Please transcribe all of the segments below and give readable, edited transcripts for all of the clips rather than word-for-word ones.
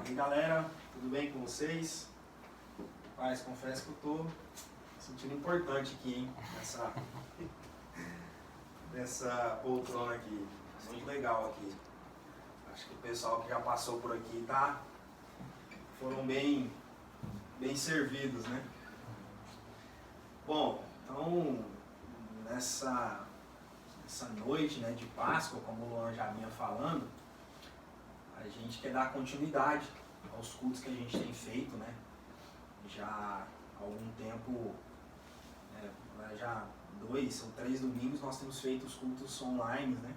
E aí, galera, tudo bem com vocês? Rapaz, confesso que eu tô me sentindo importante aqui, hein? Nessa poltrona aqui. Muito legal aqui. Acho que o pessoal que já passou por aqui foram bem servidos, né? Bom, então nessa noite, né, de Páscoa, como o Luan já vinha falando, a gente quer dar continuidade aos cultos que a gente tem feito, né? Já há algum tempo, já 2 ou 3 domingos nós temos feito os cultos online, né?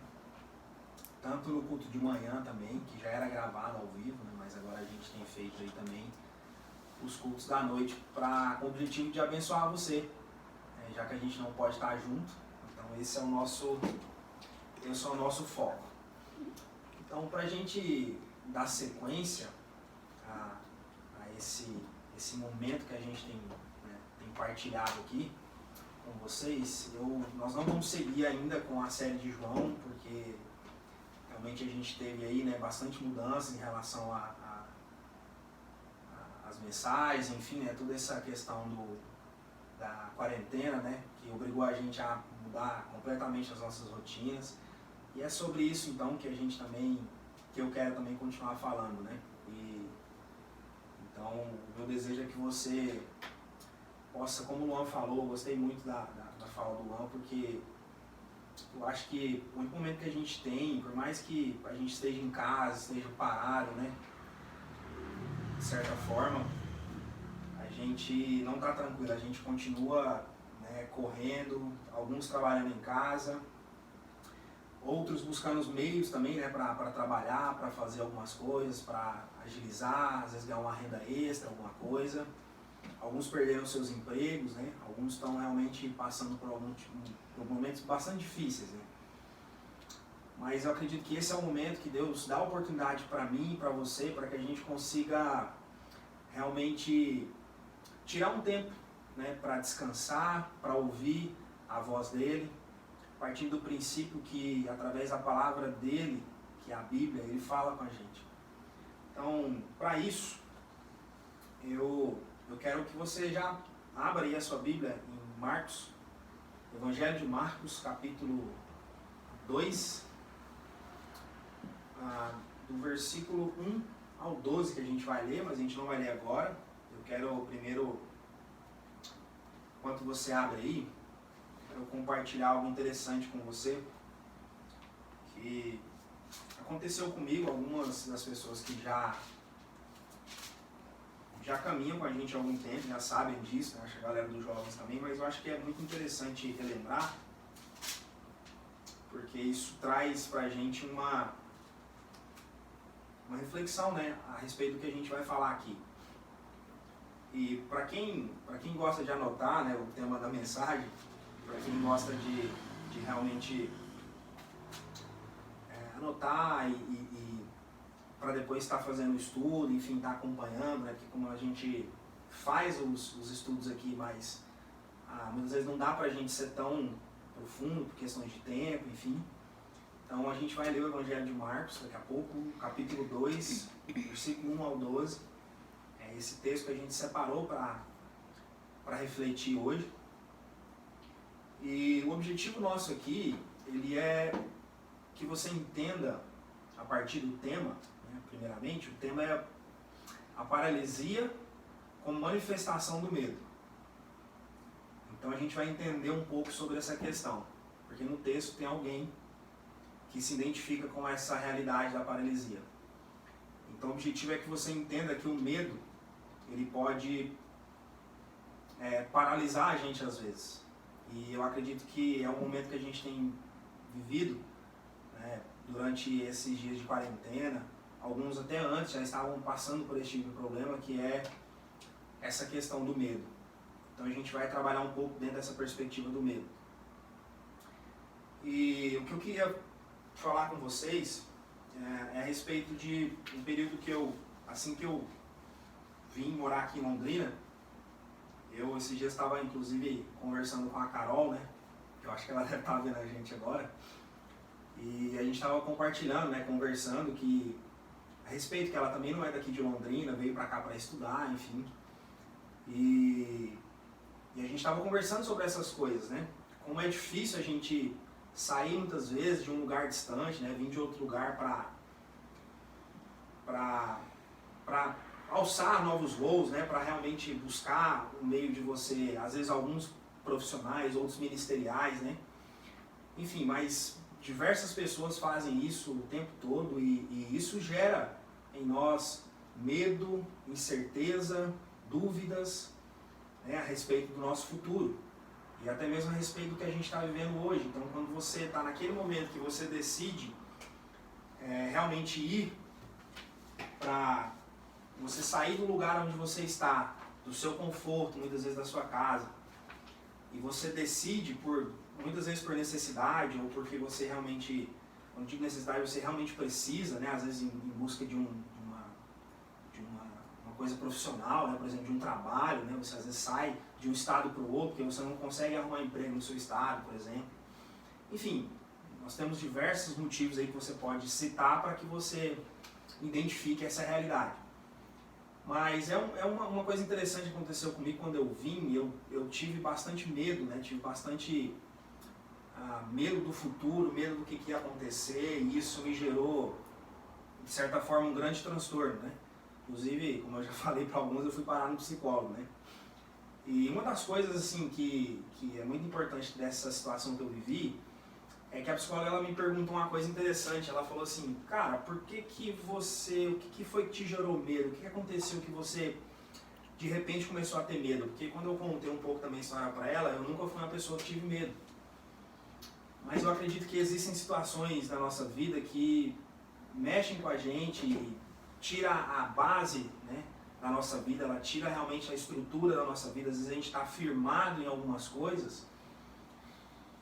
Tanto no culto de manhã também, que já era gravado ao vivo, né? Mas agora a gente tem feito aí também os cultos da noite com o objetivo de abençoar você, né? Já que a gente não pode estar junto, então esse é o nosso foco. Então, para a gente dar sequência a esse momento que a gente tem partilhado aqui com vocês, nós não vamos seguir ainda com a série de João, porque realmente a gente teve aí, né, bastante mudança em relação às mensagens, enfim, né, toda essa questão da quarentena, né, que obrigou a gente a mudar completamente as nossas rotinas. E é sobre isso então que eu quero também continuar falando, né? Então o meu desejo é que você possa, como o Luan falou, eu gostei muito da fala do Luan, porque eu acho que o único momento que a gente tem, por mais que a gente esteja em casa, esteja parado, né? De certa forma, a gente não está tranquilo, a gente continua, né, correndo, alguns trabalhando em casa, outros buscando os meios também, né, para trabalhar, para fazer algumas coisas, para agilizar, às vezes ganhar uma renda extra, alguma coisa. Alguns perderam seus empregos, né, alguns estão realmente passando por momentos bastante difíceis, né. Mas eu acredito que esse é o momento que Deus dá a oportunidade para mim e para você, para que a gente consiga realmente tirar um tempo, né, para descansar, para ouvir a voz dele, partindo do princípio que, através da palavra dele, que é a Bíblia, ele fala com a gente. Então, para isso, eu quero que você já abra aí a sua Bíblia em Marcos, Evangelho de Marcos, capítulo 2, do versículo 1 ao 12 que a gente vai ler, mas a gente não vai ler agora. Eu quero primeiro, enquanto você abre aí, eu compartilhar algo interessante com você, que aconteceu comigo. Algumas das pessoas que já caminham com a gente há algum tempo, já sabem disso, né? Acho que a galera dos jovens também, mas eu acho que é muito interessante relembrar, porque isso traz pra gente uma reflexão, né, a respeito do que a gente vai falar aqui. E para quem gosta de anotar, né, o tema da mensagem, para quem gosta de realmente anotar e para depois estar fazendo estudo, enfim, estar acompanhando, né? Porque como a gente faz os estudos aqui, mas muitas vezes não dá para a gente ser tão profundo por questões de tempo, enfim. Então a gente vai ler o Evangelho de Marcos daqui a pouco, capítulo 2, versículo 1 ao 12. É esse texto que a gente separou para refletir hoje. E o objetivo nosso aqui, ele é que você entenda, a partir do tema, né, primeiramente, o tema é a paralisia como manifestação do medo. Então a gente vai entender um pouco sobre essa questão, porque no texto tem alguém que se identifica com essa realidade da paralisia. Então o objetivo é que você entenda que o medo, ele pode paralisar a gente às vezes. E eu acredito que é um momento que a gente tem vivido, né, durante esses dias de quarentena. Alguns até antes já estavam passando por esse tipo de problema, que é essa questão do medo. Então a gente vai trabalhar um pouco dentro dessa perspectiva do medo. E o que eu queria falar com vocês é a respeito de um período que assim que eu vim morar aqui em Londrina, esses dias estava inclusive conversando com a Carol, né? Eu acho que ela deve estar vendo a gente agora. E a gente estava compartilhando, né, conversando, que a respeito, que ela também não é daqui de Londrina, veio para cá para estudar, enfim. E a gente estava conversando sobre essas coisas, né? Como é difícil a gente sair muitas vezes de um lugar distante, né? Vir de outro lugar para alçar novos voos, né? Para realmente buscar um meio de você, às vezes alguns profissionais, outros ministeriais, né? Enfim, mas diversas pessoas fazem isso o tempo todo e isso gera em nós medo, incerteza, dúvidas, né, a respeito do nosso futuro e até mesmo a respeito do que a gente está vivendo hoje. Então, quando você está naquele momento que você decide realmente ir para você sair do lugar onde você está, do seu conforto, muitas vezes da sua casa, e você decide muitas vezes por necessidade ou porque você realmente, quando digo necessidade, você realmente precisa, né, às vezes em busca de uma coisa profissional, né, por exemplo, de um trabalho, né, você às vezes sai de um estado para o outro porque você não consegue arrumar emprego no seu estado, por exemplo. Enfim, nós temos diversos motivos aí que você pode citar para que você identifique essa realidade. Mas é uma coisa interessante que aconteceu comigo quando eu vim. Eu tive bastante medo, né? Tive bastante medo do futuro, medo do que ia acontecer, e isso me gerou, de certa forma, um grande transtorno, né? Inclusive, como eu já falei para alguns, eu fui parar no psicólogo, né? E uma das coisas assim que é muito importante dessa situação que eu vivi é que a psicóloga ela me perguntou uma coisa interessante. Ela falou assim: cara, o que foi que te gerou medo? O que aconteceu que você de repente começou a ter medo? Porque quando eu contei um pouco também a história para ela, eu nunca fui uma pessoa que tive medo. Mas eu acredito que existem situações na nossa vida que mexem com a gente e tira a base, né, da nossa vida, ela tira realmente a estrutura da nossa vida. Às vezes a gente está firmado em algumas coisas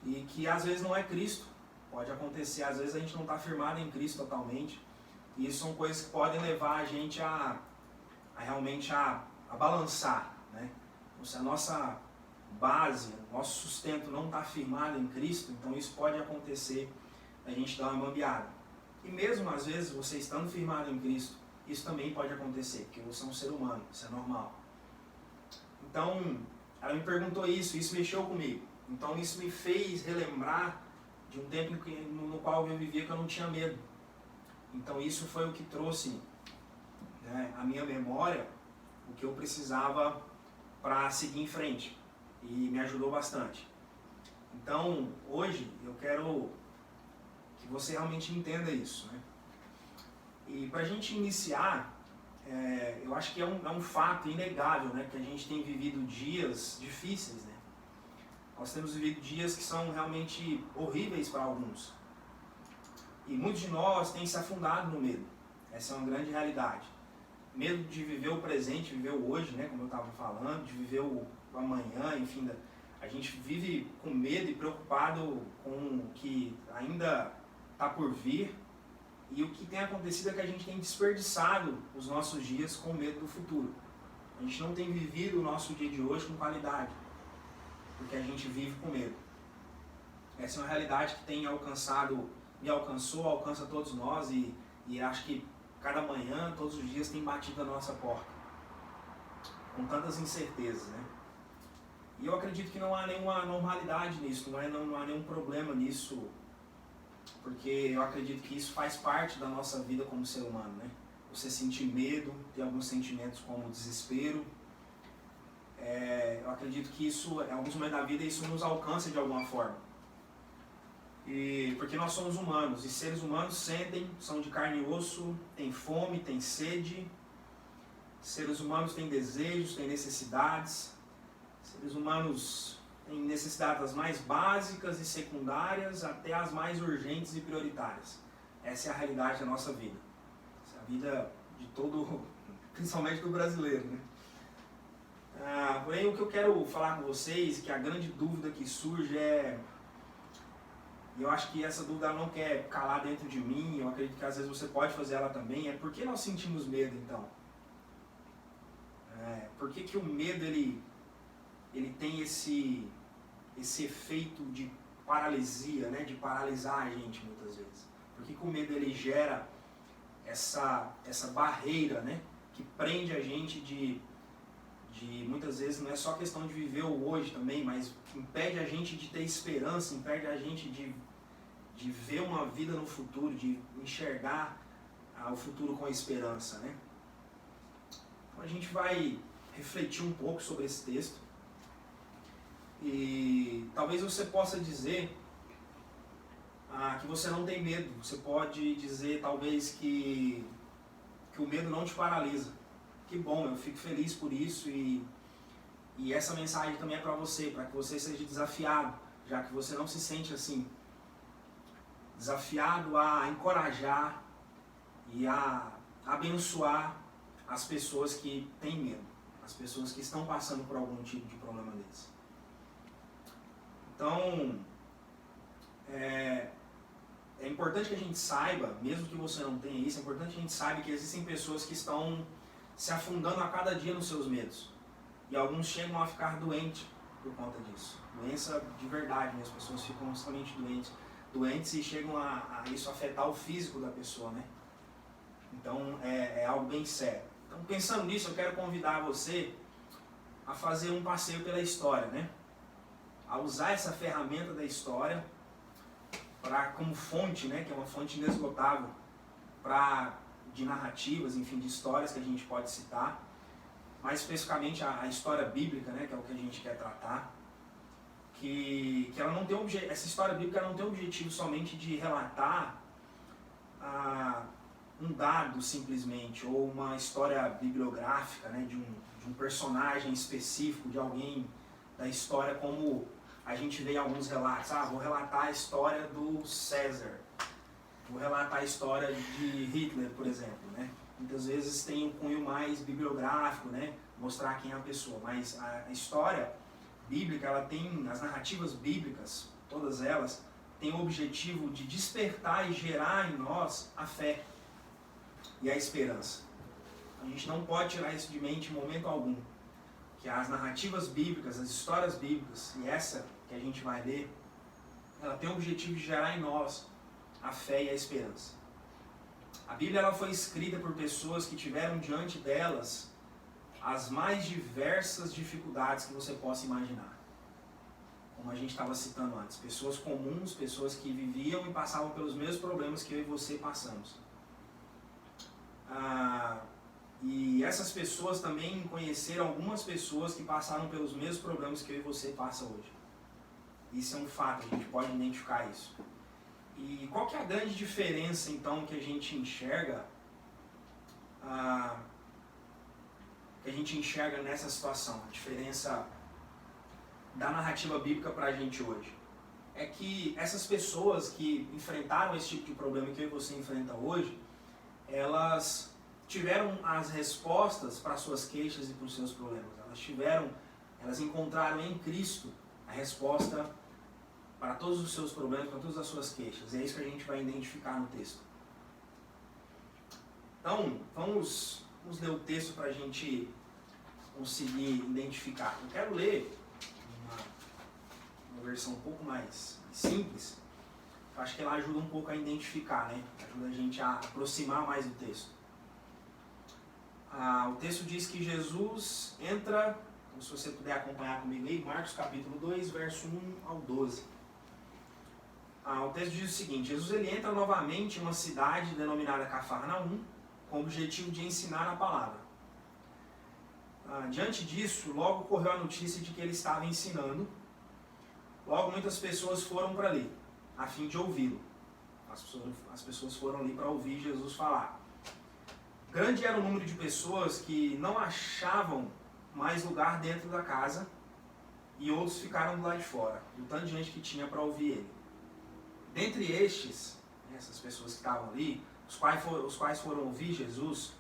e que às vezes não é Cristo. Pode acontecer, às vezes a gente não está firmado em Cristo totalmente, e isso são coisas que podem levar a gente a realmente a balançar, né? Se a nossa base, nosso sustento não está firmado em Cristo, então isso pode acontecer, a gente dar uma bambeada. E mesmo às vezes você estando firmado em Cristo, isso também pode acontecer, porque você é um ser humano, isso é normal. Então, ela me perguntou isso mexeu comigo. Então isso me fez relembrar de um tempo no qual eu vivia que eu não tinha medo. Então isso foi o que trouxe, né, à minha memória o que eu precisava para seguir em frente. E me ajudou bastante. Então hoje eu quero que você realmente entenda isso, né? E para a gente iniciar, eu acho que é um fato inegável, né, que a gente tem vivido dias difíceis, né? Nós temos vivido dias que são realmente horríveis para alguns. E muitos de nós têm se afundado no medo. Essa é uma grande realidade. Medo de viver o presente, viver o hoje, né, como eu estava falando, de viver o amanhã, enfim. A gente vive com medo e preocupado com o que ainda está por vir. E o que tem acontecido é que a gente tem desperdiçado os nossos dias com medo do futuro. A gente não tem vivido o nosso dia de hoje com qualidade, porque a gente vive com medo. Essa é uma realidade que tem alcançado, me alcançou, alcança todos nós, e acho que cada manhã, todos os dias, tem batido a nossa porta, com tantas incertezas, né? E eu acredito que não há nenhuma normalidade nisso, não há nenhum problema nisso, porque eu acredito que isso faz parte da nossa vida como ser humano, né? Você sentir medo, ter alguns sentimentos como desespero. Eu acredito que isso, em alguns momentos da vida, isso nos alcança de alguma forma. Porque nós somos humanos, e seres humanos sentem, são de carne e osso, têm fome, têm sede. Seres humanos têm desejos, têm necessidades. Seres humanos têm necessidades das mais básicas e secundárias até as mais urgentes e prioritárias. Essa é a realidade da nossa vida. Essa é a vida de todo, principalmente do brasileiro, né? Porém, o que eu quero falar com vocês, que a grande dúvida que surge e eu acho que essa dúvida não quer calar dentro de mim, eu acredito que às vezes você pode fazer ela também, por que nós sentimos medo então? Por que o medo ele tem esse efeito de paralisia, né? De paralisar a gente muitas vezes? Por que o medo ele gera essa barreira, né, que prende a gente de muitas vezes não é só questão de viver o hoje também, mas impede a gente de ter esperança, impede a gente de ver uma vida no futuro, de enxergar o futuro com esperança, né? Então a gente vai refletir um pouco sobre esse texto e talvez você possa dizer que você não tem medo. Você pode dizer talvez que o medo não te paralisa. Que bom, eu fico feliz por isso e essa mensagem também é para você, para que você seja desafiado, já que você não se sente assim, desafiado a encorajar e a abençoar as pessoas que têm medo, as pessoas que estão passando por algum tipo de problema desse. Então, é importante que a gente saiba, mesmo que você não tenha isso, é importante que a gente saiba que existem pessoas que estão se afundando a cada dia nos seus medos. E alguns chegam a ficar doentes por conta disso. Doença de verdade, né? As pessoas ficam extremamente doentes e chegam a isso afetar o físico da pessoa, né? Então é algo bem sério. Então pensando nisso, eu quero convidar você a fazer um passeio pela história, né? A usar essa ferramenta da história como fonte, né? Que é uma fonte inesgotável de narrativas, enfim, de histórias que a gente pode citar, mais especificamente a história bíblica, né, que é o que a gente quer tratar, que ela não tem essa história bíblica ela não tem o objetivo somente de relatar um dado simplesmente, ou uma história bibliográfica, né, de um personagem específico, de alguém da história, como a gente vê em alguns relatos. Vou relatar a história do César. Vou relatar a história de Hitler, por exemplo, né? Muitas vezes tem um cunho mais bibliográfico, né? Mostrar quem é a pessoa, mas a história bíblica, ela tem, as narrativas bíblicas, todas elas, têm o objetivo de despertar e gerar em nós a fé e a esperança. A gente não pode tirar isso de mente em momento algum, que as narrativas bíblicas, as histórias bíblicas, e essa que a gente vai ler, ela tem o objetivo de gerar em nós a fé e a esperança. A Bíblia ela foi escrita por pessoas que tiveram diante delas as mais diversas dificuldades que você possa imaginar. Como a gente estava citando antes, pessoas comuns, pessoas que viviam e passavam pelos mesmos problemas que eu e você passamos. E essas pessoas também conheceram algumas pessoas que passaram pelos mesmos problemas que eu e você passam hoje. Isso é um fato, a gente pode identificar isso. E qual que é a grande diferença, então, que a gente enxerga nessa situação? A diferença da narrativa bíblica para a gente hoje é que essas pessoas que enfrentaram esse tipo de problema que eu e você enfrenta hoje, elas tiveram as respostas para suas queixas e para os seus problemas. Elas encontraram em Cristo a resposta para todos os seus problemas, para todas as suas queixas. É isso que a gente vai identificar no texto. Então, vamos ler o texto para a gente conseguir identificar. Eu quero ler uma versão um pouco mais simples. Eu acho que ela ajuda um pouco a identificar, né? Ajuda a gente a aproximar mais do texto. O texto diz que Jesus entra, então, se você puder acompanhar comigo aí, Marcos capítulo 2, verso 1 ao 12. O texto diz o seguinte: Jesus ele entra novamente em uma cidade denominada Cafarnaum, com o objetivo de ensinar a palavra. Diante disso, logo correu a notícia de que ele estava ensinando. Logo muitas pessoas foram para ali, a fim de ouvi-lo. As pessoas foram ali para ouvir Jesus falar. Grande era o número de pessoas que não achavam mais lugar dentro da casa, e outros ficaram do lado de fora, o tanto de gente que tinha para ouvir ele. Dentre estes, essas pessoas que estavam ali, os quais foram ouvir Jesus,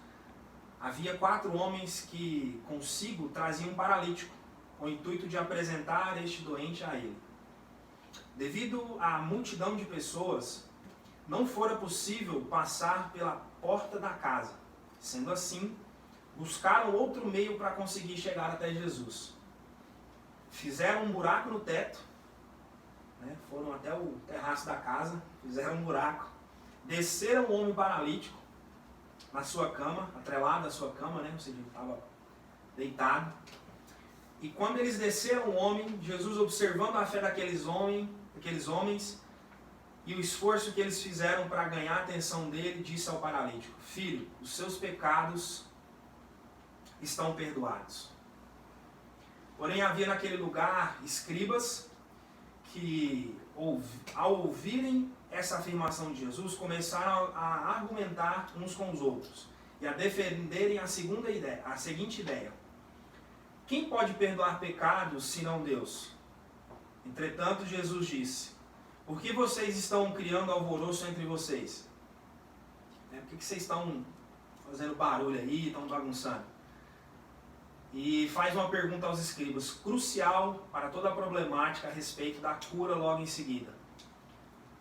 havia 4 homens que consigo traziam um paralítico, com o intuito de apresentar este doente a ele. Devido à multidão de pessoas, não fora possível passar pela porta da casa. Sendo assim, buscaram outro meio para conseguir chegar até Jesus. Fizeram um buraco no teto, né? Foram até o terraço da casa, fizeram um buraco, desceram o homem paralítico na sua cama, atrelado à sua cama, né? Ou seja, ele estava deitado. E quando eles desceram o homem, Jesus, observando a fé daqueles homens e o esforço que eles fizeram para ganhar a atenção dele, disse ao paralítico: Filho, os seus pecados estão perdoados. Porém, havia naquele lugar escribas que, ao ouvirem essa afirmação de Jesus, começaram a argumentar uns com os outros e a defenderem a seguinte ideia: quem pode perdoar pecados senão Deus? Entretanto, Jesus disse: por que vocês estão criando alvoroço entre vocês? Por que vocês estão fazendo barulho aí, estão bagunçando? E faz uma pergunta aos escribas, crucial para toda a problemática a respeito da cura logo em seguida.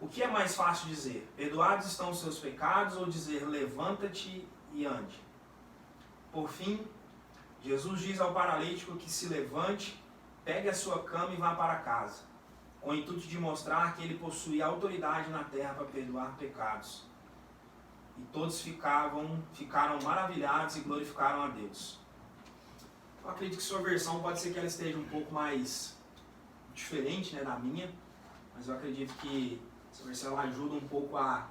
O que é mais fácil dizer? Perdoados estão os seus pecados, ou dizer levanta-te e ande? Por fim, Jesus diz ao paralítico que se levante, pegue a sua cama e vá para casa, com o intuito de mostrar que ele possuía autoridade na terra para perdoar pecados. E todos ficaram maravilhados e glorificaram a Deus. Eu acredito que sua versão pode ser que ela esteja um pouco mais diferente, né, da minha, mas eu acredito que essa versão ela ajuda um pouco a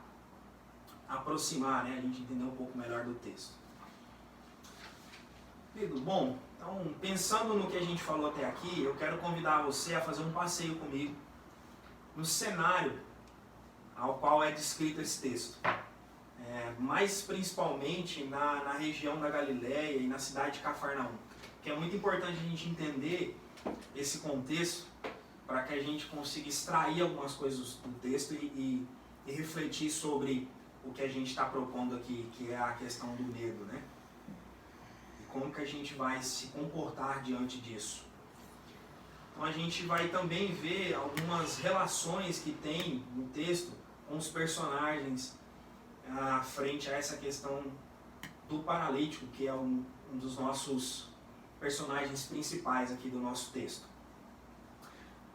aproximar, né, a gente entender um pouco melhor do texto. Bom, então pensando no que a gente falou até aqui, eu quero convidar você a fazer um passeio comigo no cenário ao qual é descrito esse texto. Mais principalmente na região da Galileia e na cidade de Cafarnaum. Que é muito importante a gente entender esse contexto para que a gente consiga extrair algumas coisas do texto e refletir sobre o que a gente está propondo aqui, que é a questão do medo, né? Como que a gente vai se comportar diante disso. Então a gente vai também ver algumas relações que tem no texto com os personagens frente a essa questão do paralítico, que é um dos nossos personagens principais aqui do nosso texto.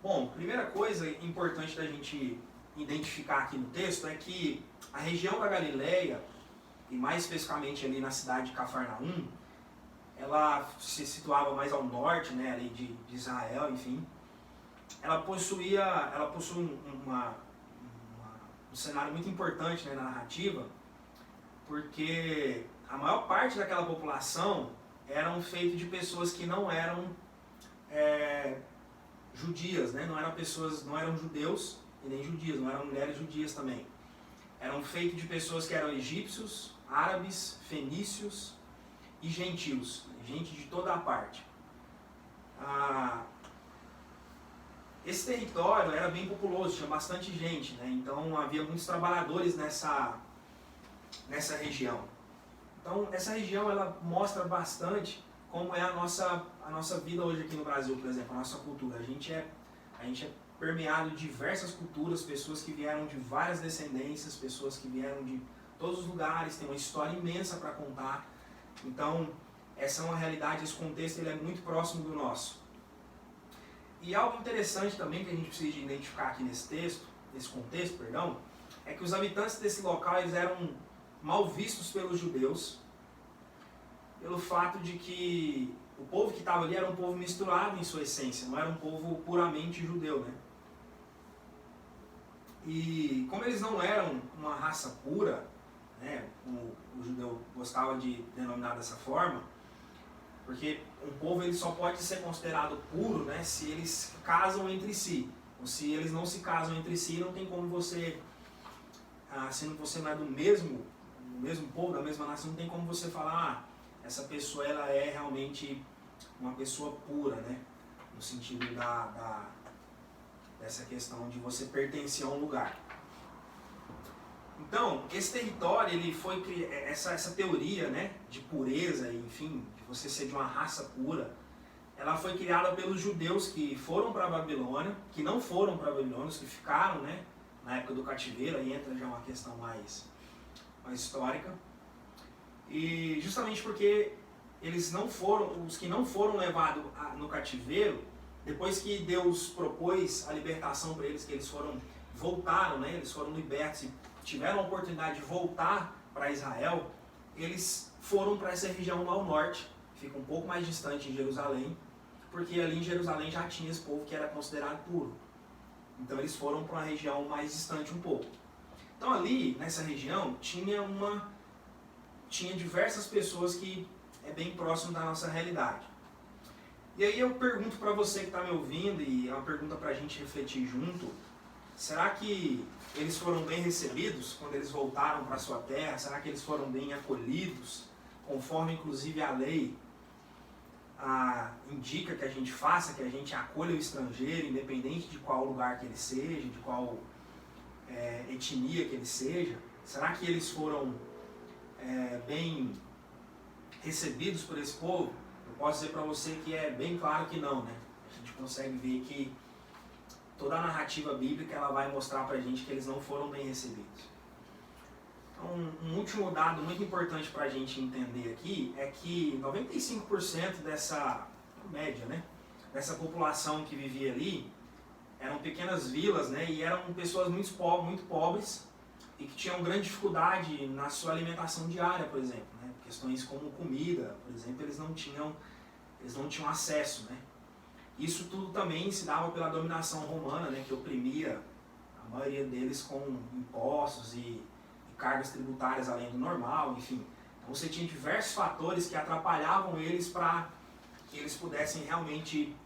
Bom, primeira coisa importante da gente identificar aqui no texto é que a região da Galileia, e mais especificamente ali na cidade de Cafarnaum, ela se situava mais ao norte, né, ali de Israel, enfim. Ela possui um cenário muito importante, né, na narrativa, porque a maior parte daquela população eram feitos de pessoas que não eram judias, né, não eram judeus e nem judias, não eram mulheres judias também. Eram feitos de pessoas que eram egípcios, árabes, fenícios e gentios, gente de toda a parte. Esse território era bem populoso, tinha bastante gente, né? Então havia muitos trabalhadores nessa região. Então essa região ela mostra bastante como é a nossa vida hoje aqui no Brasil, por exemplo, a nossa cultura. A gente é permeado de diversas culturas, pessoas que vieram de várias descendências, pessoas que vieram de todos os lugares, tem uma história imensa para contar. Então, essa é uma realidade, esse contexto ele é muito próximo do nosso. E algo interessante também que a gente precisa identificar aqui nesse contexto, é que os habitantes desse local eles eram mal vistos pelos judeus, pelo fato de que o povo que estava ali era um povo misturado em sua essência, não era um povo puramente judeu, né? E como eles não eram uma raça pura, né, como o judeu gostava de denominar dessa forma, porque um povo ele só pode ser considerado puro, né, se eles casam entre si. Ou se eles não se casam entre si, não tem como você, se você não é do mesmo povo, da mesma nação, não tem como você falar, essa pessoa ela é realmente uma pessoa pura, né, no sentido dessa questão de você pertencer a um lugar. Então, esse território, ele foi essa teoria, né, de pureza, enfim, de você ser de uma raça pura, ela foi criada pelos judeus que foram para a Babilônia, que não foram para a Babilônia, os que ficaram, né, na época do cativeiro, aí entra já uma questão mais histórica. E justamente porque os que não foram levados no cativeiro, depois que Deus propôs a libertação para eles, que eles voltaram, né, eles foram libertos e tiveram a oportunidade de voltar para Israel, eles foram para essa região ao norte, fica um pouco mais distante em Jerusalém, porque ali em Jerusalém já tinha esse povo que era considerado puro. Então eles foram para uma região mais distante um pouco. Então ali, nessa região, tinha diversas pessoas que é bem próximo da nossa realidade. E aí eu pergunto para você que está me ouvindo, e é uma pergunta para a gente refletir junto, será que eles foram bem recebidos quando eles voltaram para a sua terra? Será que eles foram bem acolhidos, conforme inclusive a lei indica que a gente faça, que a gente acolha o estrangeiro, independente de qual lugar que ele seja, de qual etnia que ele seja? Será que eles foram bem recebidos por esse povo? Eu posso dizer para você que é bem claro que não, né? A gente consegue ver que toda a narrativa bíblica ela vai mostrar para a gente que eles não foram bem recebidos. Então, um último dado muito importante para a gente entender aqui é que 95% dessa média, né, dessa população que vivia ali eram pequenas vilas, né, e eram pessoas muito pobres e que tinham grande dificuldade na sua alimentação diária, por exemplo, né? Questões como comida, por exemplo, eles não tinham acesso, né? Isso tudo também se dava pela dominação romana, né, que oprimia a maioria deles com impostos e cargas tributárias além do normal, enfim. Então você tinha diversos fatores que atrapalhavam eles para que eles pudessem realmente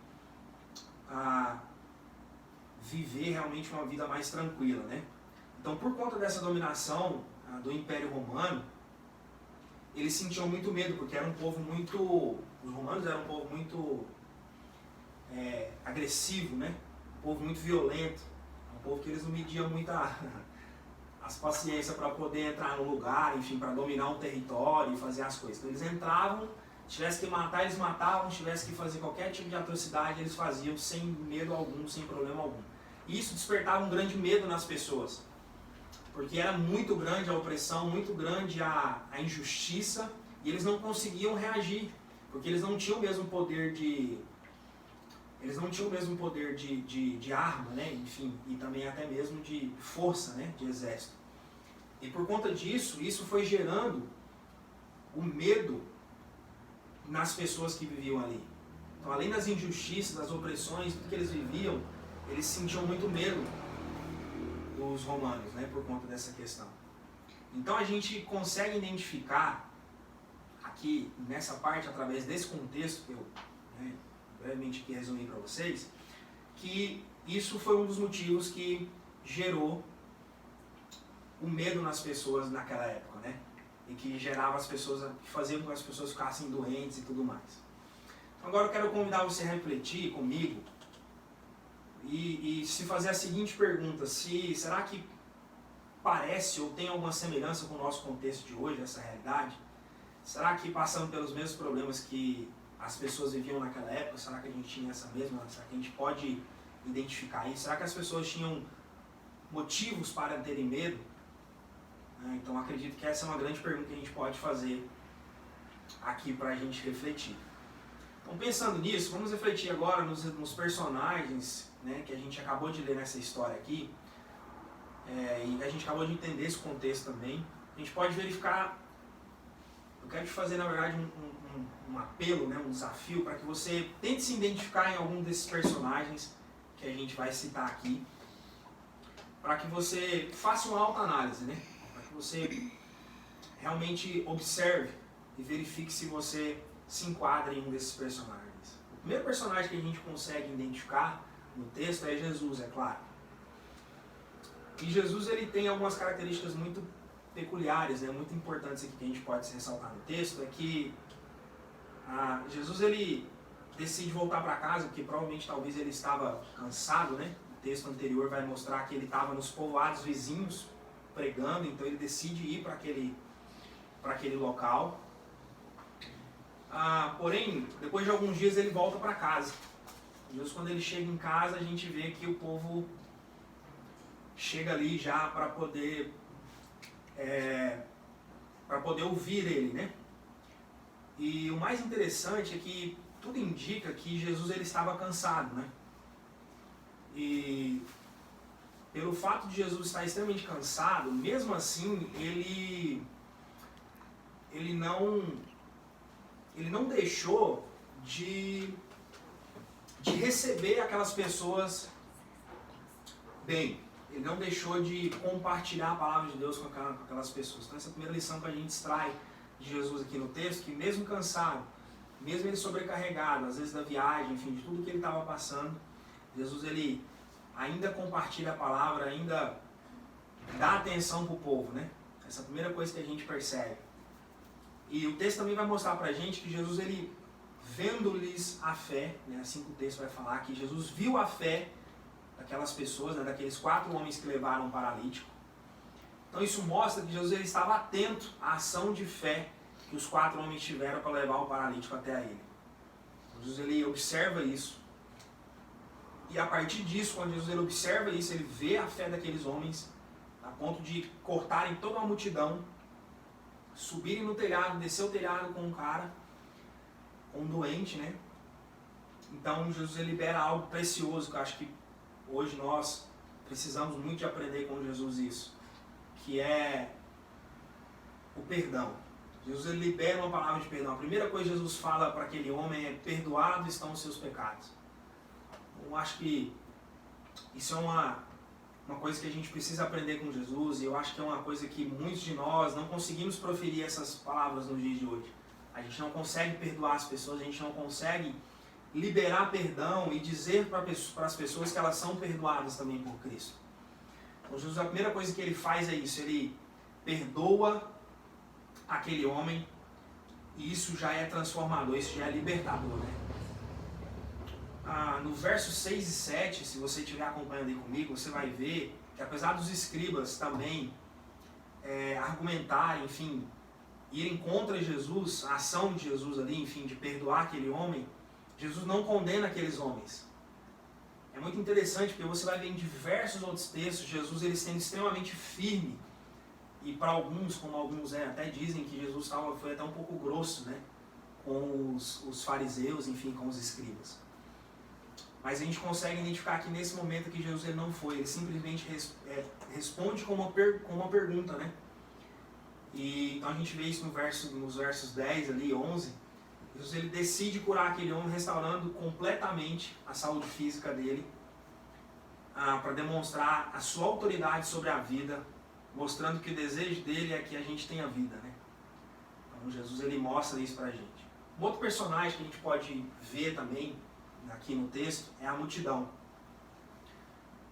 viver realmente uma vida mais tranquila, né? Então, por conta dessa dominação do Império Romano, eles sentiam muito medo, porque era um povo muito... Os romanos eram um povo muito agressivo, né? Um povo muito violento. Um povo que eles não mediam muito as paciências para poder entrar no lugar, enfim, para dominar um território e fazer as coisas. Então, eles entravam, se tivesse que matar, eles matavam, se tivesse que fazer qualquer tipo de atrocidade, eles faziam sem medo algum, sem problema algum. E isso despertava um grande medo nas pessoas, porque era muito grande a opressão, muito grande a injustiça, e eles não conseguiam reagir, porque eles não tinham o mesmo poder de arma, né? Enfim, e também até mesmo de força, né? De exército. E por conta disso, isso foi gerando o medo nas pessoas que viviam ali. Então, além das injustiças, das opressões, tudo que eles viviam, eles sentiam muito medo dos romanos, né? Por conta dessa questão. Então a gente consegue identificar aqui, nessa parte, através desse contexto que eu brevemente aqui resumir para vocês, que isso foi um dos motivos que gerou o medo nas pessoas naquela época, né? E que gerava as pessoas, que fazia com que as pessoas ficassem doentes e tudo mais. Então, agora eu quero convidar você a refletir comigo e se fazer a seguinte pergunta: será que parece ou tem alguma semelhança com o nosso contexto de hoje, essa realidade? Será que passando pelos mesmos problemas que as pessoas viviam naquela época, será que a gente tinha essa mesma, será que a gente pode identificar isso? Será que as pessoas tinham motivos para terem medo? Então acredito que essa é uma grande pergunta que a gente pode fazer aqui para a gente refletir. Então, pensando nisso, vamos refletir agora nos personagens, né, que a gente acabou de ler nessa história aqui, e a gente acabou de entender esse contexto também. A gente pode verificar, eu quero te fazer na verdade um apelo, né, um desafio, para que você tente se identificar em algum desses personagens que a gente vai citar aqui, para que você faça uma autoanálise, né, para que você realmente observe e verifique se você se enquadra em um desses personagens. O primeiro personagem que a gente consegue identificar no texto é Jesus, é claro. E Jesus ele tem algumas características muito peculiares, né, muito importantes aqui que a gente pode ressaltar no texto, é que Jesus ele decide voltar para casa, porque provavelmente talvez ele estava cansado, né? O texto anterior vai mostrar que ele estava nos povoados vizinhos pregando, então ele decide ir para aquele local. Porém, depois de alguns dias ele volta para casa. Jesus, quando ele chega em casa, a gente vê que o povo chega ali já para poder ouvir ele, né? E o mais interessante é que tudo indica que Jesus ele estava cansado, né? E pelo fato de Jesus estar extremamente cansado, mesmo assim ele ele não deixou de receber aquelas pessoas bem. Ele não deixou de compartilhar a palavra de Deus com aquelas pessoas. Então essa é a primeira lição que a gente extrai de Jesus aqui no texto, que mesmo cansado, mesmo ele sobrecarregado, às vezes da viagem, enfim, de tudo que ele estava passando, Jesus ele ainda compartilha a palavra, ainda dá atenção para o povo, né? Essa é a primeira coisa que a gente percebe. E o texto também vai mostrar para a gente que Jesus, ele vendo-lhes a fé, né? Assim que o texto vai falar, que Jesus viu a fé daquelas pessoas, né? Daqueles 4 homens que levaram o paralítico. Então isso mostra que Jesus ele estava atento à ação de fé que os 4 homens tiveram para levar o paralítico até a ele. Jesus ele observa isso. E a partir disso, quando Jesus ele observa isso, ele vê a fé daqueles homens, a ponto de cortarem toda uma multidão, subirem no telhado, descer o telhado com um cara, com um doente, né? Então Jesus ele libera algo precioso, que eu acho que hoje nós precisamos muito de aprender com Jesus isso, que é o perdão. Jesus ele libera uma palavra de perdão. A primeira coisa que Jesus fala para aquele homem é: perdoados estão os seus pecados. Eu acho que isso é uma coisa que a gente precisa aprender com Jesus, e eu acho que é uma coisa que muitos de nós não conseguimos proferir essas palavras nos dias de hoje. A gente não consegue perdoar as pessoas, a gente não consegue liberar perdão e dizer para as pessoas que elas são perdoadas também por Cristo. Então Jesus, a primeira coisa que ele faz é isso, ele perdoa aquele homem, e isso já é transformador, isso já é libertador, né? No verso 6 e 7, se você estiver acompanhando aí comigo, você vai ver que apesar dos escribas também argumentarem, enfim, irem contra Jesus, a ação de Jesus ali, enfim, de perdoar aquele homem, Jesus não condena aqueles homens. É muito interessante porque você vai ver em diversos outros textos, Jesus ele sendo extremamente firme, e para alguns, como alguns até dizem que Jesus foi até um pouco grosso, né, com os fariseus, enfim, com os escribas. Mas a gente consegue identificar aqui nesse momento que Jesus ele não foi, ele simplesmente responde com uma pergunta, né? E então a gente vê isso nos versos 10 ali, 11, Jesus ele decide curar aquele homem, restaurando completamente a saúde física dele, para demonstrar a sua autoridade sobre a vida, mostrando que o desejo dele é que a gente tenha vida, né? Então Jesus ele mostra isso pra gente. Um outro personagem que a gente pode ver também aqui no texto é a multidão.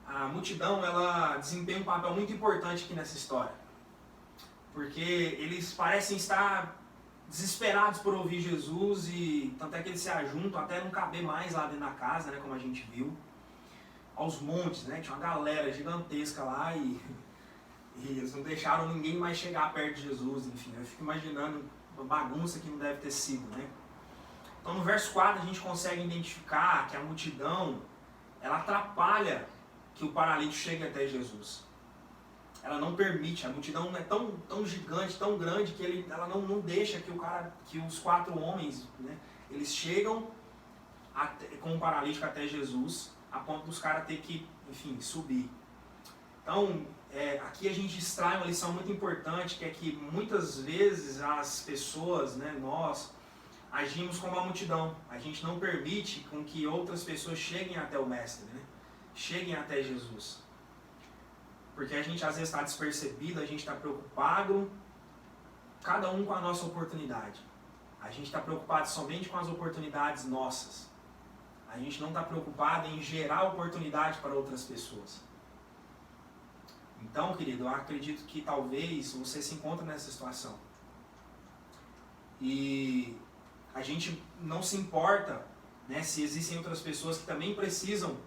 A multidão ela desempenha um papel muito importante aqui nessa história, porque eles parecem estar desesperados por ouvir Jesus, e tanto é que eles se ajuntam até não caber mais lá dentro da casa, né, como a gente viu, aos montes, né, tinha uma galera gigantesca lá, e eles não deixaram ninguém mais chegar perto de Jesus. Enfim, eu fico imaginando uma bagunça que não deve ter sido, né? Então no verso 4 a gente consegue identificar que a multidão ela atrapalha que o paralítico chegue até Jesus. Ela não permite, a multidão é tão gigante, tão grande, que ela não deixa que os 4 homens, né, eles chegam com o paralítico até Jesus, a ponto dos caras ter que, enfim, subir. Então, aqui a gente extrai uma lição muito importante, que é que muitas vezes as pessoas, né, nós, agimos como a multidão. A gente não permite com que outras pessoas cheguem até o Mestre, né? Cheguem até Jesus. Porque a gente às vezes está despercebido, a gente está preocupado, cada um com a nossa oportunidade. A gente está preocupado somente com as oportunidades nossas. A gente não está preocupado em gerar oportunidade para outras pessoas. Então, querido, eu acredito que talvez você se encontre nessa situação. E a gente não se importa, né, se existem outras pessoas que também precisam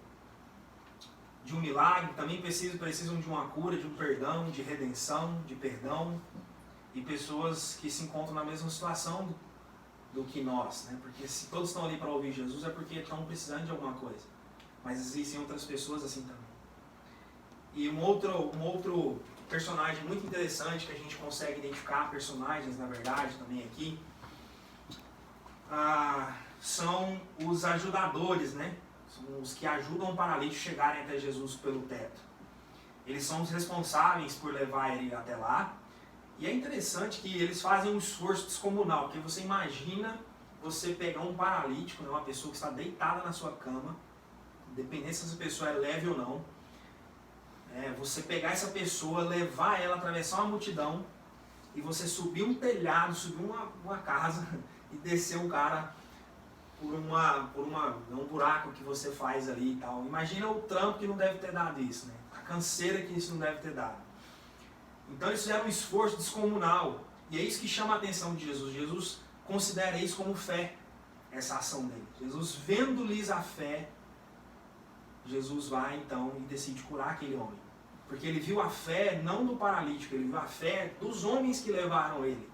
de um milagre, que também precisam de uma cura, de um perdão, de redenção, de perdão, e pessoas que se encontram na mesma situação do que nós, né? Porque se todos estão ali para ouvir Jesus é porque estão precisando de alguma coisa, mas existem outras pessoas assim também. E um outro personagem muito interessante que a gente consegue identificar, personagens na verdade também aqui, são os ajudadores, né? São os que ajudam o paralítico a chegarem até Jesus pelo teto. Eles são os responsáveis por levar ele até lá, E é interessante que eles fazem um esforço descomunal, porque você imagina você pegar um paralítico, né, uma pessoa que está deitada na sua cama, independente se essa pessoa é leve ou não, você pegar essa pessoa, levar ela, atravessar uma multidão, e você subir um telhado, subir uma casa e descer um cara por um buraco que você faz ali e tal. Imagina o trampo que não deve ter dado isso, né? A canseira que isso não deve ter dado. Então eles fizeram um esforço descomunal. E é isso que chama a atenção de Jesus. Jesus considera isso como fé, essa ação dele. Jesus, vendo-lhes a fé, Jesus vai então e decide curar aquele homem. Porque ele viu a fé não do paralítico, ele viu a fé dos homens que levaram ele.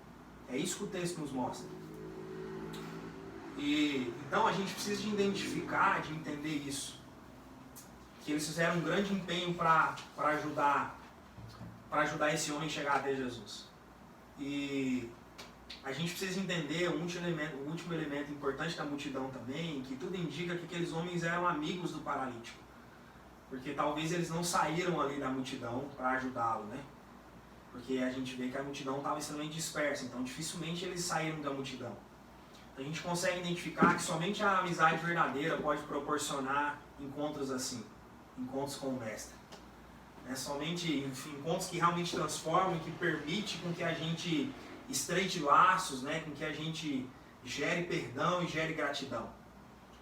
É isso que o texto nos mostra. E então a gente precisa de identificar, de entender isso. Que eles fizeram um grande empenho para ajudar esse homem a chegar até Jesus. E a gente precisa entender o último elemento importante da multidão também, que tudo indica que aqueles homens eram amigos do paralítico. Porque talvez eles não saíram ali da multidão para ajudá-lo, né? Porque a gente vê que a multidão estava extremamente dispersa, então dificilmente eles saíram da multidão. A gente consegue identificar que somente a amizade verdadeira pode proporcionar encontros assim, encontros com o Mestre. Somente encontros que realmente transformam, que permitem com que a gente estreite laços, né? Com que a gente gere perdão e gere gratidão.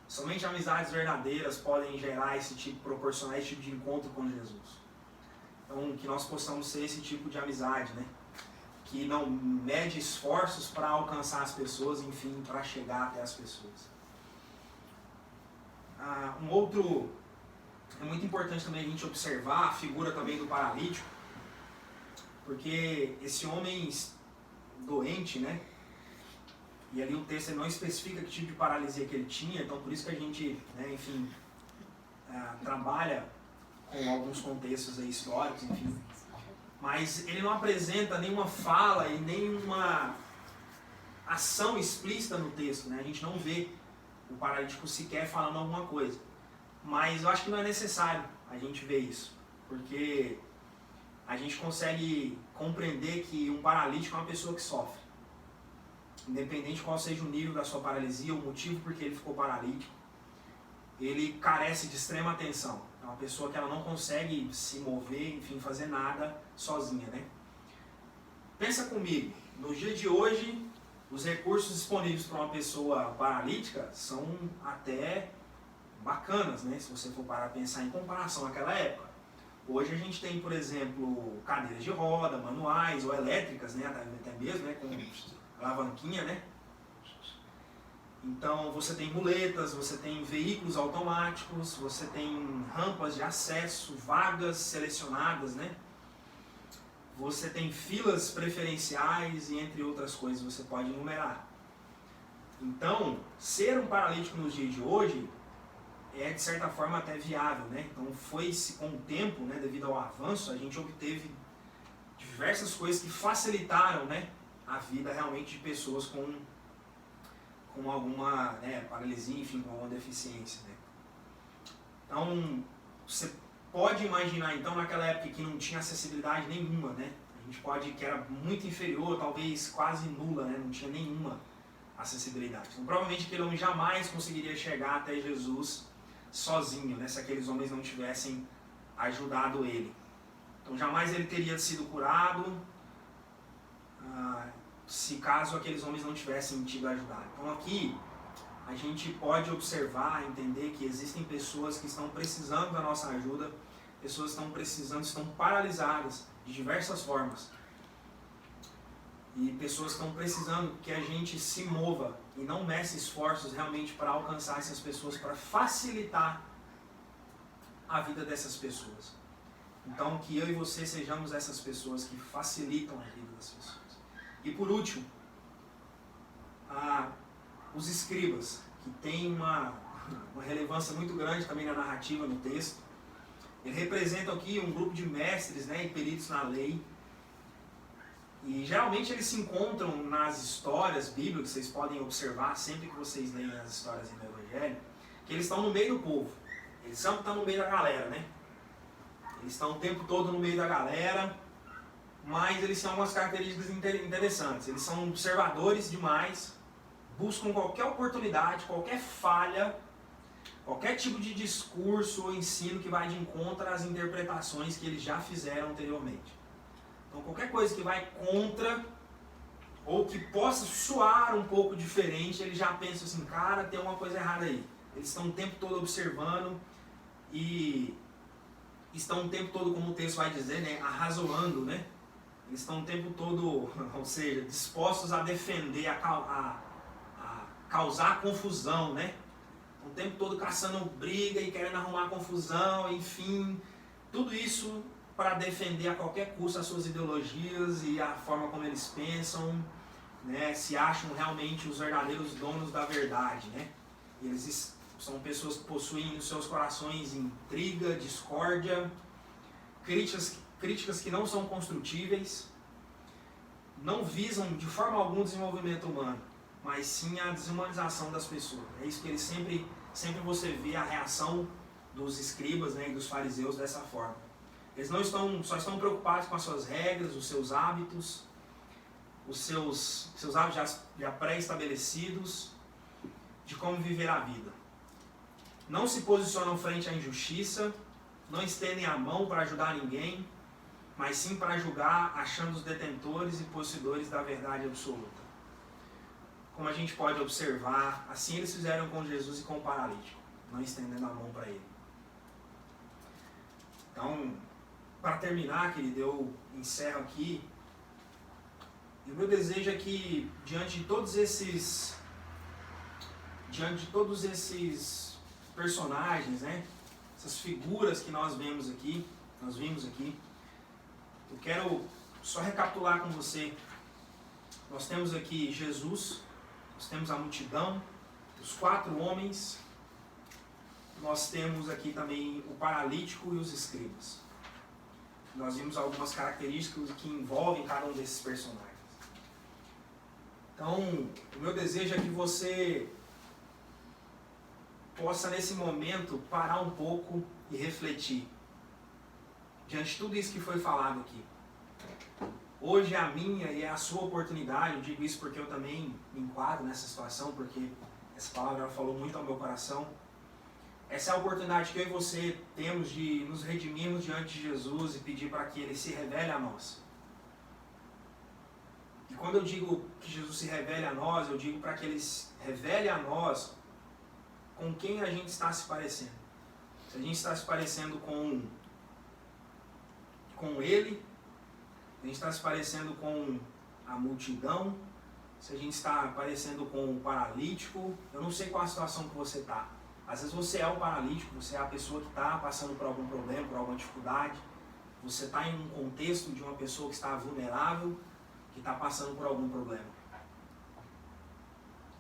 Somente amizades verdadeiras podem gerar proporcionar esse tipo de encontro com Jesus. Então, que nós possamos ser esse tipo de amizade, né? Que não mede esforços para alcançar as pessoas, enfim, para chegar até as pessoas. É muito importante também a gente observar a figura também do paralítico, porque esse homem doente, né? E ali o texto não especifica que tipo de paralisia que ele tinha, então por isso que a gente, né, enfim, trabalha com alguns contextos aí históricos, enfim. Mas ele não apresenta nenhuma fala e nenhuma ação explícita no texto, né? A gente não vê o paralítico sequer falando alguma coisa. Mas eu acho que não é necessário a gente ver isso, porque a gente consegue compreender que um paralítico é uma pessoa que sofre. Independente qual seja o nível da sua paralisia, o motivo por que ele ficou paralítico, ele carece de extrema atenção. É uma pessoa que ela não consegue se mover, enfim, fazer nada sozinha, né? Pensa comigo, no dia de hoje, os recursos disponíveis para uma pessoa paralítica são até bacanas, né? Se você for parar a pensar em comparação àquela época. Hoje a gente tem, por exemplo, cadeiras de roda, manuais ou elétricas, né? Até mesmo, né? Com alavanquinha, né? Então você tem muletas, você tem veículos automáticos, você tem rampas de acesso, vagas selecionadas, né? Você tem filas preferenciais e entre outras coisas você pode enumerar. Então, ser um paralítico nos dias de hoje é de certa forma até viável, né? Então foi-se com o tempo, né, devido ao avanço, a gente obteve diversas coisas que facilitaram, né, a vida realmente de pessoas com alguma, né, paralisia, enfim, com alguma deficiência, né? Então, você pode imaginar, então, naquela época que não tinha acessibilidade nenhuma, né? A gente pode, que era muito inferior, talvez quase nula, né? Não tinha nenhuma acessibilidade. Então, provavelmente aquele homem jamais conseguiria chegar até Jesus sozinho, né? Se aqueles homens não tivessem ajudado ele. Então, jamais ele teria sido curado, se caso aqueles homens não tivessem tido ajudado. Então aqui a gente pode observar, entender que existem pessoas que estão precisando da nossa ajuda, pessoas que estão precisando, estão paralisadas de diversas formas. E pessoas que estão precisando que a gente se mova e não mece esforços realmente para alcançar essas pessoas, para facilitar a vida dessas pessoas. Então que eu e você sejamos essas pessoas que facilitam a vida das pessoas. E por último, os escribas, que tem uma relevância muito grande também na narrativa, no texto. Eles representam aqui um grupo de mestres, né, e peritos na lei. E geralmente eles se encontram nas histórias bíblicas, vocês podem observar sempre que vocês leem as histórias do Evangelho, que eles estão no meio do povo. Eles sempre estão no meio da galera, né? Eles estão o tempo todo no meio da galera, mas eles têm algumas características interessantes. Eles são observadores demais, buscam qualquer oportunidade, qualquer falha, qualquer tipo de discurso ou ensino que vai de encontro às interpretações que eles já fizeram anteriormente. Então qualquer coisa que vai contra ou que possa soar um pouco diferente, eles já pensam assim, cara, tem uma coisa errada aí. Eles estão o tempo todo observando e estão o tempo todo, como o texto vai dizer, né, arrazoando, né? Eles estão o tempo todo, ou seja, dispostos a defender, a causar confusão, né? O tempo todo caçando briga e querendo arrumar confusão, enfim, tudo isso para defender a qualquer custo as suas ideologias e a forma como eles pensam, né? Se acham realmente os verdadeiros donos da verdade, né? E eles são pessoas que possuem nos seus corações intriga, discórdia, críticas que não são construtíveis, não visam de forma alguma o desenvolvimento humano, mas sim a desumanização das pessoas. É isso que eles sempre você vê a reação dos escribas, né, e dos fariseus dessa forma. Eles não só estão preocupados com as suas regras, os seus hábitos, os seus hábitos já pré-estabelecidos de como viver a vida. Não se posicionam frente à injustiça, não estendem a mão para ajudar ninguém, mas sim para julgar, achando os detentores e possuidores da verdade absoluta. Como a gente pode observar, assim eles fizeram com Jesus e com o paralítico, não estendendo a mão para ele. Então, para terminar, querido, eu encerro aqui. E o meu desejo é que, diante de todos esses personagens, né, essas figuras que nós vimos aqui, eu quero só recapitular com você. Nós temos aqui Jesus, nós temos a multidão, os 4 homens, nós temos aqui também o paralítico e os escribas. Nós vimos algumas características que envolvem cada um desses personagens. Então, o meu desejo é que você possa, nesse momento, parar um pouco e refletir. Diante de tudo isso que foi falado aqui. Hoje é a minha e é a sua oportunidade, eu digo isso porque eu também me enquadro nessa situação, porque essa palavra ela falou muito ao meu coração. Essa é a oportunidade que eu e você temos de nos redimirmos diante de Jesus e pedir para que Ele se revele a nós. E quando eu digo que Jesus se revele a nós, eu digo para que Ele revele a nós com quem a gente está se parecendo. Se a gente está se parecendo com Ele, se a gente está se parecendo com a multidão, se a gente está parecendo com o paralítico, eu não sei qual a situação que você está. Às vezes você é o paralítico, você é a pessoa que está passando por algum problema, por alguma dificuldade. Você está em um contexto de uma pessoa que está vulnerável, que está passando por algum problema.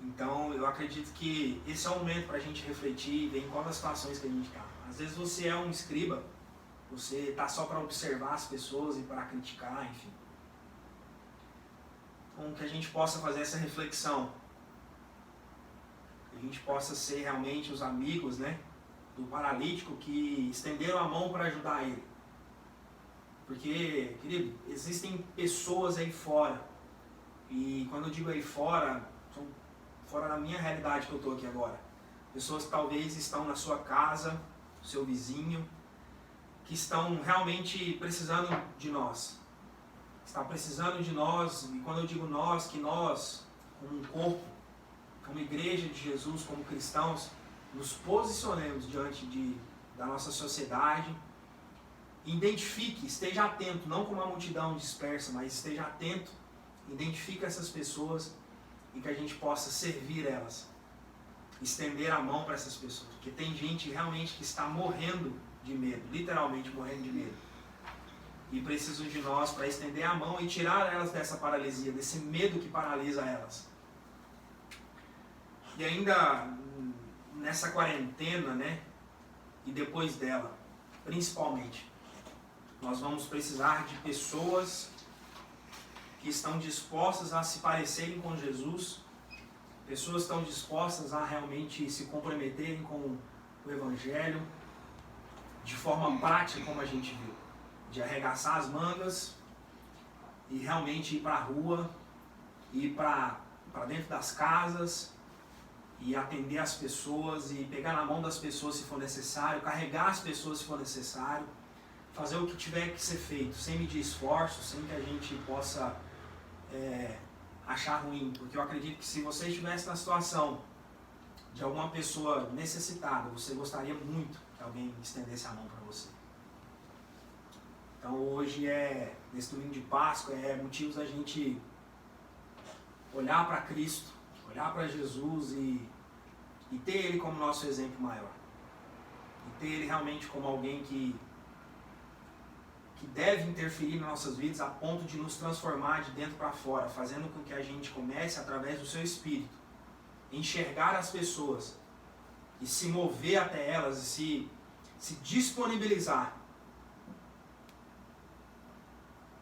Então eu acredito que esse é o momento para a gente refletir e ver em quais as situações que a gente está. Às vezes você é um escriba, você está só para observar as pessoas e para criticar, enfim. Então que a gente possa fazer essa reflexão. Que a gente possa ser realmente os amigos, né, do paralítico que estenderam a mão para ajudar ele. Porque, querido, existem pessoas aí fora. E quando eu digo aí fora, são fora da minha realidade que eu estou aqui agora. Pessoas que talvez estão na sua casa, seu vizinho, que estão realmente precisando de nós. Está precisando de nós, e quando eu digo nós, que nós, como um corpo, como igreja de Jesus, como cristãos, nos posicionemos diante da nossa sociedade, identifique, esteja atento, não como uma multidão dispersa, mas esteja atento, identifique essas pessoas e que a gente possa servir elas, estender a mão para essas pessoas, porque tem gente realmente que está morrendo de medo, literalmente morrendo de medo, e precisam de nós para estender a mão e tirar elas dessa paralisia, desse medo que paralisa elas. E ainda nessa quarentena, né, e depois dela, principalmente, nós vamos precisar de pessoas que estão dispostas a se parecerem com Jesus, pessoas que estão dispostas a realmente se comprometerem com o Evangelho, de forma prática, como a gente viu, de arregaçar as mangas e realmente ir para a rua, ir para dentro das casas e atender as pessoas e pegar na mão das pessoas se for necessário, carregar as pessoas se for necessário, fazer o que tiver que ser feito, sem medir esforço, sem que a gente possa achar ruim, porque eu acredito que se você estivesse na situação de alguma pessoa necessitada, você gostaria muito que alguém estendesse a mão para você. Então hoje nesse domingo de Páscoa, motivos da gente olhar para Cristo, olhar para Jesus e ter Ele como nosso exemplo maior. E ter Ele realmente como alguém que deve interferir nas nossas vidas a ponto de nos transformar de dentro para fora, fazendo com que a gente comece, através do seu Espírito, enxergar as pessoas e se mover até elas e se disponibilizar.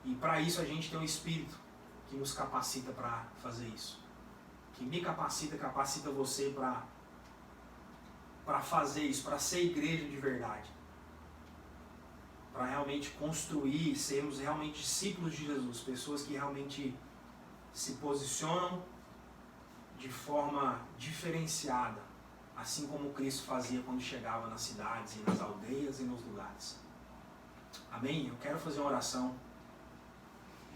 E para isso a gente tem um Espírito que nos capacita para fazer isso. Que me capacita você para fazer isso, para ser igreja de verdade. Para realmente construir, sermos realmente discípulos de Jesus, pessoas que realmente se posicionam de forma diferenciada, assim como Cristo fazia quando chegava nas cidades e nas aldeias e nos lugares. Amém? Eu quero fazer uma oração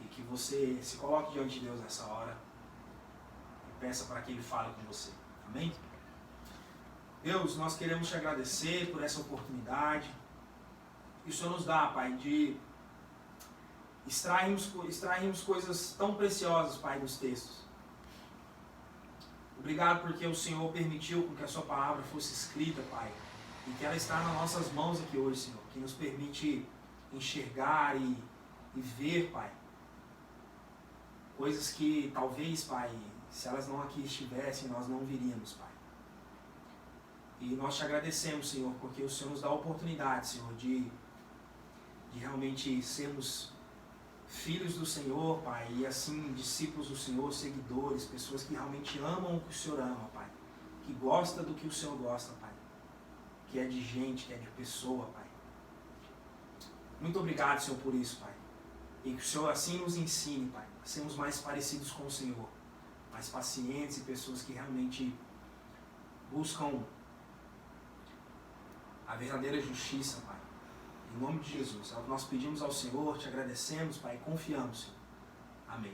e que você se coloque diante de Deus nessa hora e peça para que Ele fale com você. Amém? Deus, nós queremos te agradecer por essa oportunidade que o Senhor nos dá, Pai, de extrairmos coisas tão preciosas, Pai, dos textos. Obrigado porque o Senhor permitiu que a sua palavra fosse escrita, Pai, e que ela está nas nossas mãos aqui hoje, Senhor, que nos permite enxergar e ver, Pai, coisas que talvez, Pai, se elas não aqui estivessem, nós não viríamos, Pai. E nós te agradecemos, Senhor, porque o Senhor nos dá a oportunidade, Senhor, de realmente sermos filhos do Senhor, Pai, e assim discípulos do Senhor, seguidores, pessoas que realmente amam o que o Senhor ama, Pai, que gosta do que o Senhor gosta, Pai, que é de gente, que é de pessoa, Pai. Muito obrigado, Senhor, por isso, Pai, e que o Senhor assim nos ensine, Pai, a sermos mais parecidos com o Senhor, mais pacientes e pessoas que realmente buscam a verdadeira justiça, Pai. Em nome de Jesus, é o que nós pedimos ao Senhor, te agradecemos, Pai, e confiamos, Senhor. Amém.